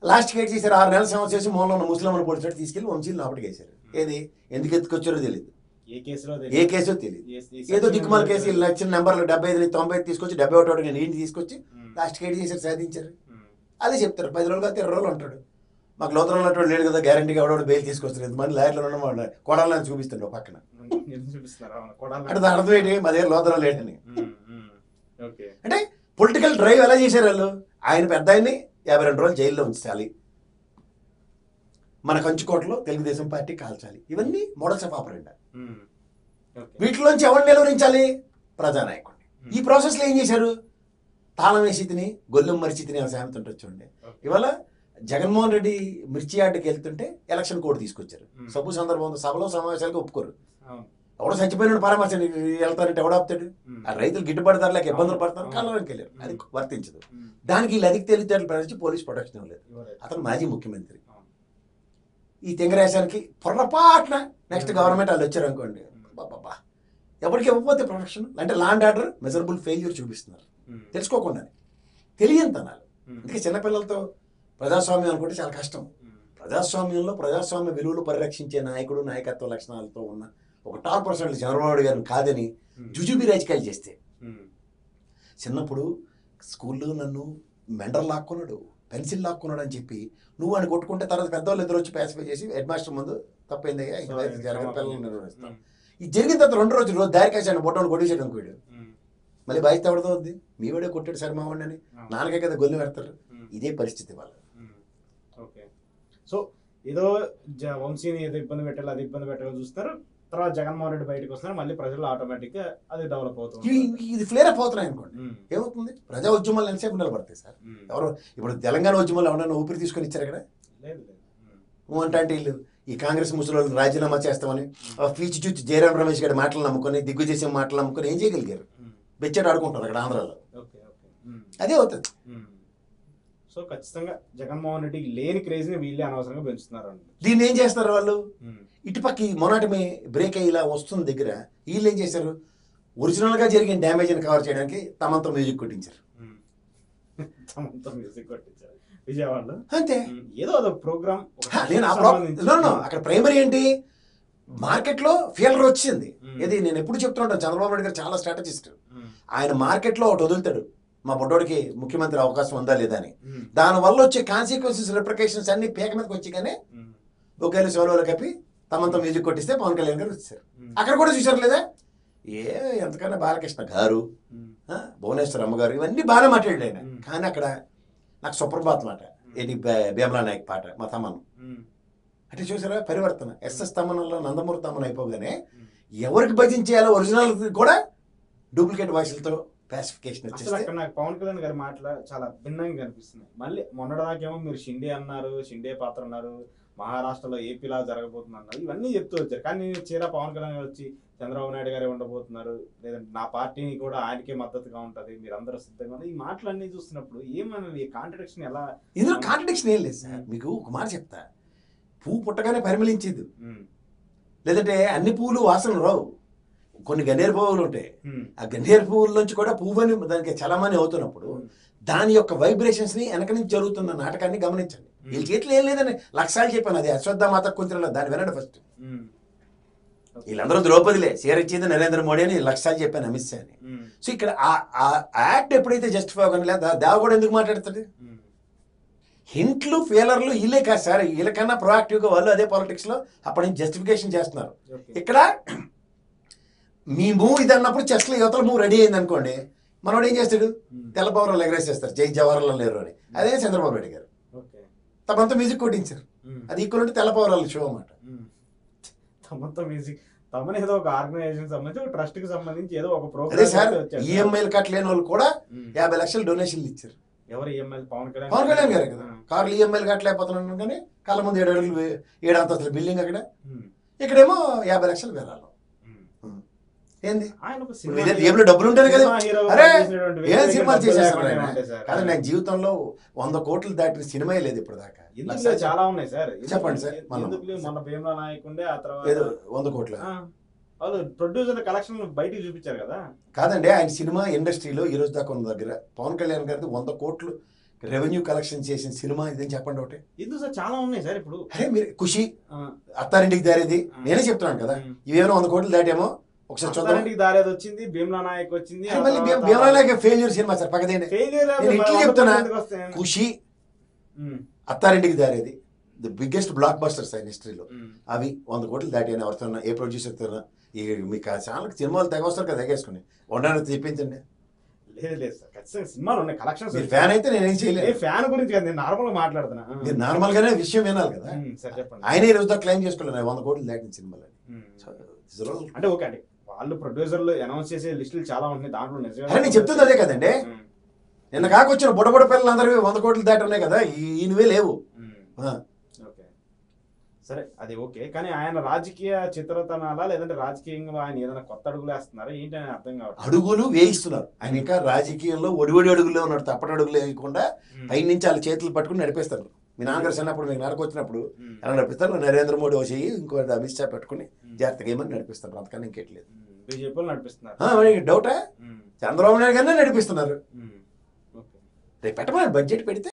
లాస్ట్కి ఏం చేశారు, 6 నెలల సంవత్సరం చేసి మూలలో ఉన్న ముస్లింలను పొడిచినట్టు తీసుకెళ్లి వంశీలు లోపలికి వేశారు. ఏది ఎందుకు ఎత్తుకొచ్చారో తెలియదు, ఏ కేసో తెలియదు, ఏదో దిక్కుమాల కేసు నచ్చిన నెంబర్లు 75 90 తీసుకొచ్చి 71 నీటి తీసుకొచ్చి లాస్ట్కి ఏం చేశారు, సాధించారు. అదే చెప్తారు, 10 రోజులు కాదు 20 రోజులు అంటాడు. మాకు లోతులు ఉన్నటువంటి లేడు కదా, గ్యారంటీగా ఎవడో బెయిల్ తీసుకొస్తారు. మంది లాయర్లు ఉన్న కొడాలని చూపిస్తుండే పక్కన, అంటే దాని అర్థం ఏంటి, మా దగ్గర లోతులు లేడని. అంటే పొలిటికల్ డ్రైవ్ ఎలా చేశారు వాళ్ళు, ఆయన పెద్ద ఆయన్ని 52 రోజులు జైల్లో ఉంచాలి, మన కంచుకోటలో తెలుగుదేశం పార్టీ కాల్చాలి, ఇవన్నీ మోడల్స్ ఆఫ్ ఆపరేండా. వీటిలోంచి ఎవరిని నిలువరించాలి, ప్రజానాయకుడిని. ఈ ప్రాసెస్లో ఏం చేశారు, తాళం వేసి తిని గొల్లెం మరిచి తిని సామెత ఉంటుంది చూడండి. ఇవాళ జగన్మోహన్ రెడ్డి మిర్చి యార్డుకి వెళ్తుంటే ఎలక్షన్ కోడ్ తీసుకొచ్చారు. సబ్బు సందర్భంలో సభలో సమావేశాలకు ఒప్పుకోరు. ఎవడో చచ్చిపోయిన పరామర్శ వెళ్తారంటే ఎవడాపుతాడు, ఆ రైతులు గిట్టుబాటు ధర లేక ఇబ్బందులు పడతారు, కాలంలోకి వెళ్ళారు, అది వర్తించదు. దానికి వీళ్ళు అధిక తెలివితేటలు ప్రదర్శించి పోలీస్ ప్రొటెక్షన్ ఇవ్వలేదు. అతను మాజీ ముఖ్యమంత్రి. ఈ తెంగరేశానికి పొరపాటున నెక్స్ట్ గవర్నమెంట్ వాళ్ళు వచ్చారు అనుకోండి, బాబా ఎవరికి ఇవ్వకపోతే ప్రొటెక్షన్ అంటే లాండ్ ఆర్డర్ మెజరబుల్ ఫెయిల్యూర్ చూపిస్తున్నారు తెలుసుకోకుండా, తెలియనితనాలు. అందుకే చిన్నపిల్లలతో ప్రజాస్వామ్యం అనుకుంటే చాలా కష్టం. ప్రజాస్వామ్యంలో ప్రజాస్వామ్య విలువలు పరిరక్షించే నాయకుడు, నాయకత్వ లక్షణాలతో ఉన్న ఒక టాప్ పర్సెంట్ చంద్రబాబు నాయుడు గారిని కాదని జుజుబి రాజకీయాలు చేస్తే. చిన్నప్పుడు స్కూల్లో నన్ను మెండర్ లాక్కున్నాడు, పెన్సిల్ లాక్కున్నాడు అని చెప్పి నువ్వు అని కొట్టుకుంటే తర్వాత పెద్దవాళ్ళు ఇద్దరు వచ్చి పాసిఫై చేసి హెడ్ మాస్టర్ ముందు తప్పైందయ్యా జరగని పిల్లలు నిర్వహిస్తాం. ఇది జరిగిన తర్వాత 2 రోజులు దారి కాశాను బొట్టను కొట్టేసాడు అనుకోడు, మళ్ళీ బాధ్యత ఎవరితో ఉంది, మీ వాడే కొట్టాడు సరే మావాడిని అని నాన్నకే కదా గొల్లు పెడతారు. ఇదే పరిస్థితి వాళ్ళు. ఓకే, సో ఏదో వంశీని ఏదో ఇబ్బంది పెట్టాలి అది ఇబ్బంది పెట్టాలో చూస్తారు, తర్వాత జగన్మోహన్ రెడ్డి బయటకు వస్తున్నారు, మళ్ళీ ప్రజలు ఆటోమేటిక్గా అది డెవలప్ అవుతుంది. ఇది ఫ్లేర్ అప్ అవుతున్నాయి అనుకోండి, ఏమవుతుంది, ప్రజా ఉద్యమాలు ఎంతసేపు నిలబడతాయి సార్. ఎవరు ఇప్పుడు తెలంగాణ ఉద్యమాలు ఎవరైనా ఊపిరి తీసుకొని ఇచ్చారు ఇక్కడ, నువ్వు అంటే వీళ్ళు ఈ కాంగ్రెస్ ముసలి రాజీనామా చేస్తామని పీచి చూచి జయరాం రమేష్ గారి మాటలు నమ్ముకొని దిగ్విజయ్ మాటలు నమ్ముకొని ఏం చేయగలిగారు, బెచ్చాడు ఆడుకుంటారు అక్కడ ఆంధ్రాలో. అదే అవుతుంది. సో ఖచ్చితంగా జగన్మోహన్ రెడ్డికి లేని క్రేజ్ ని వీళ్ళే అనవసరంగా పెంచుతున్నారు. దీన్ని ఏం చేస్తారు వాళ్ళు, ఇటుపక్కి మొనాటమే బ్రేక్ అయ్యి ఇలా వస్తుంది దగ్గర వీళ్ళు ఏం చేశారు, ఒరిజినల్ గా జరిగిన డ్యామేజ్ని కవర్ చేయడానికి తమంతో మ్యూజిక్ కొట్టించారు. విజయవాడలో అంతే, ఏదో అదొక ప్రోగ్రామ్. అక్కడ ప్రైమరీ ఏంటి, మార్కెట్లో ఫీల్డర్ వచ్చింది. ఇది నేను ఎప్పుడు చెప్తుంటాను, చంద్రబాబు నాయుడు గారు చాలా స్ట్రాటజిస్ట్. ఆయన మార్కెట్లో ఒకటి వదులుతాడు, మా బొడ్డోడికి ముఖ్యమంత్రి అవకాశం ఉందా లేదా అని. దానివల్ల వచ్చే కాన్సిక్వెన్సెస్ రిప్రికేషన్స్ అన్ని పేక మీదకి వచ్చి కానీ ఒకవేళ శివరావులు కప్పి తమంతో మ్యూజిక్ కొట్టిస్తే పవన్ కళ్యాణ్ గారు వచ్చారు. అక్కడ కూడా చూసారు లేదా, ఎంతకన్నా బాలకృష్ణ గారు, భువనేశ్వర్ అమ్మగారు ఇవన్నీ బాగానే మాట్లాడాడు ఆయన. కానీ అక్కడ నాకు సుప్రభాత్ మాట ఏంటి, భీమలా నాయక్ పాట మా తమ్మను అంటే చూసారా పరివర్తన. ఎస్ఎస్ తమ్మనంలో నందమూరి తమ్మన్ అయిపోగానే ఎవరికి భజించేయాలో ఒరిజినల్ కూడా డూప్లికేట్ వాయిస్లతో పాసిఫికేషన్ వచ్చేసి అక్కడ నాకు పవన్ కళ్యాణ్ గారి మాటలు చాలా భిన్నంగా కనిపిస్తున్నాయి. మళ్ళీ మొన్నటిదాకేమో మీరు షిండే అన్నారు, షిండే పాత్ర అన్నారు, మహారాష్ట్రలో ఏపీలా జరగబోతుంది అన్నారు, ఇవన్నీ చెప్తూ వచ్చారు. కానీ చీరా పవన్ కళ్యాణ్ గారు వచ్చి చంద్రబాబు నాయుడు గారే ఉండబోతున్నారు, లేదంటే నా పార్టీని కూడా ఆయనకే మద్దతుగా ఉంటుంది, మీరందరూ సిద్ధంగా ఉన్నారు, ఈ మాటలన్నీ చూస్తున్నప్పుడు ఏమన్నా ఈ కాంట్రడిక్షన్ ఎలా, ఇందులో కాంట్రడిక్షన్ ఏం లేదు సార్. మీకు ఒక మాట చెప్తా, పువ్వు పుట్టగానే పరిమళించేది, లేదంటే అన్ని పువ్వులు వాసనలు రావు, కొన్ని గన్నేరు పువ్వులు ఉంటాయి. ఆ గన్నేరు పువ్వుల నుంచి కూడా పువ్వు అని దానికి చలమని అవుతున్నప్పుడు దాని యొక్క వైబ్రేషన్స్ ని వెనక నుంచి జరుగుతున్న నాటకాన్ని గమనించండి. వీళ్ళ చేతిలో ఏం లేదని లక్షాలు చెప్పాను, అది అశ్వత్థామాత కొంచెం దాన్ని వినండి ఫస్ట్. వీళ్ళందరూ ద్రౌపదిలే, ఇచ్చేది నరేంద్ర మోడీ అని లక్షాలు చెప్పాను, అమిత్ షా అని. సో ఇక్కడ ఆ యాక్ట్ ఎప్పుడైతే జస్టిఫై అవ్వగానే లేదా దేవ కూడా ఎందుకు మాట్లాడతాడు, హింట్లు ఫెయిలర్లు వీళ్ళే కాదు సార్, వీళ్ళకన్నా ప్రొయాక్టివ్గా వాళ్ళు అదే పాలిటిక్స్లో అప్పటి నుంచి జస్టిఫికేషన్ చేస్తున్నారు. ఇక్కడ మీ మూవ్ ఇది అన్నప్పుడు చెస్లో యువతల మూవ్ రెడీ అయింది అనుకోండి, మనోడు ఏం చేస్తాడు, తెల్ల పౌరాలు ఎగరేసేస్తారు, జై జవహర్లాల్ నెహ్రూ అని. అదే చంద్రబాబు నాయుడు గారు తమంతా మ్యూజిక్ కొట్టించారు, అది ఈక్వల్ అంటే తెల్ల పౌరాలు షో అన్నమాట. తమంతా మ్యూజిక్ తమని ఏదో ఒక ఆర్గనైజేషన్ సంబంధించి ఒక ట్రస్ట్ కి సంబంధించి ఏదో ఒక ప్రోగ్రామ్. అదే సార్, ఈఎంఐలు కట్టలేని వాళ్ళు కూడా 50 లక్షలు డొనేషన్లు ఇచ్చారు. ఎవరు ఈఎంఐలు? పవన్ కళ్యాణ్ గారు కదా. కార్లు ఈఎంఐలు కట్టలేకపోతున్నాను కానీ కళ్ళ ముందు 7 అడుగులు 7 అంతస్తుల బిల్డింగ్ అక్కడ, ఇక్కడేమో 50 లక్షలు వేరాలు. ఏంది జేబులో డబ్బులు ఉంటాయి కదా, అరే ఏం సినిమాలు చేసేస్తాను కానీ నాకు జీవితంలో 100 కోట్లు దాటిన సినిమా లేదు ఇప్పుడు దాకా. చాలా ఉన్నాయి సార్, చెప్పండి సార్. మన భీమలా నాయక్ ఉండే, ఆ తర్వాత 100 కోట్ల వాళ్ళు ప్రొడ్యూసర్ కలెక్షన్ బయటికి చూపించారు కదా. కాదండి, ఆయన సినిమా ఇండస్ట్రీలో ఈ రోజు దాకా ఉన్న దగ్గర పవన్ కళ్యాణ్ గారిది 100 కోట్లు రెవెన్యూ కలెక్షన్ చేసిన సినిమా ఇదని చెప్పండి ఒకటి. ఎందుకు సార్ చాలా ఉన్నాయి సార్ ఇప్పుడు. అరే మీరు ఖుషి, ఆ, అత్తారింటికి దారేది నేనే చెప్తున్నాను కదా, ఇవేమో 100 కోట్లు దాటేమో. ఒకసారి చూద్దాం. అత్తారింటికి దారేది వచ్చింది, భీమ్లా నాయక్ వచ్చింది. మళ్ళీ భీమలాగా ఫెయిల్యూర్ సినిమా సార్ పక్కదేనే. నేను ఇట్లా చెప్తున్నా, ఖుషి, Attarintiki Daredi the biggest black busters ఆయన హిస్టరీలో. అవి 100 కోట్లు దాటాయని ఎవరితో ఏ ప్రొడ్యూసర్తో మీకు ఆ ఛానల్ సినిమాలు తెగ వస్తారు కదా, తెగేసుకుని ఉండడానికి తెప్పించండి. లేదు సార్, ఖచ్చితంగా సినిమాలు ఉన్నాయి, కలెక్షన్స్. మీరు ఫ్యాన్ అయితే నేనేం చేయలేదు. ఫ్యాన్ గురించి కదా, నేను నార్మల్ గా మాట్లాడుతున్నా. మీరు నార్మల్ గానే విషయం వినాలి కదా. సరే చెప్పండి. ఆయన ఈ రోజుతో క్లెయిమ్ చేసుకోలేదు 100 కోట్లు దాటిన సినిమాలు. అంటే ఓకే అండి, వాళ్ళు ప్రొడ్యూసర్లు అనౌన్స్ చేసే లిస్టులు చాలా ఉన్నాయి, దాంట్లో నిజంగా అరే నేను చెప్తుంది అదే కదండి. నిన్న కాకొచ్చిన బుడబుడ పిల్లలందరూ 100 కోట్లు దాటి ఉన్నాయి కదా, ఈయనవే లేవు. ఓకే సరే, అది ఓకే. కానీ ఆయన రాజకీయ చిత్రతనాలా, లేదంటే రాజకీయంగా ఆయన ఏదైనా కొత్త అడుగులు వేస్తున్నారా ఏంటి అని అర్థం కావట్లేదు. అడుగులు వేయిస్తున్నారు ఆయన, ఇంకా రాజకీయంలో ఒడివడి అడుగులే ఉన్నాడు, తప్పటి అడుగులు వేయకుండా పై నుంచి వాళ్ళ చేతులు పట్టుకుని నడిపిస్తారు. మీ నాన్నగారు చిన్నప్పుడు మీకు నడక వచ్చినప్పుడు ఎలా నడిపిస్తారు, నరేంద్ర మోడీ వచ్చి ఇంకో అమిత్ షా పెట్టుకుని జాగ్రత్తగా ఏమని నడిపిస్తారు, అంతకన్నా ఇంకెట్లేదు. బీజేపీ నడిపిస్తున్నారు, డౌటా? చంద్రబాబు నాయుడు గారినే నడిపిస్తున్నారు. రేపు పెట్టమని బడ్జెట్ పెడితే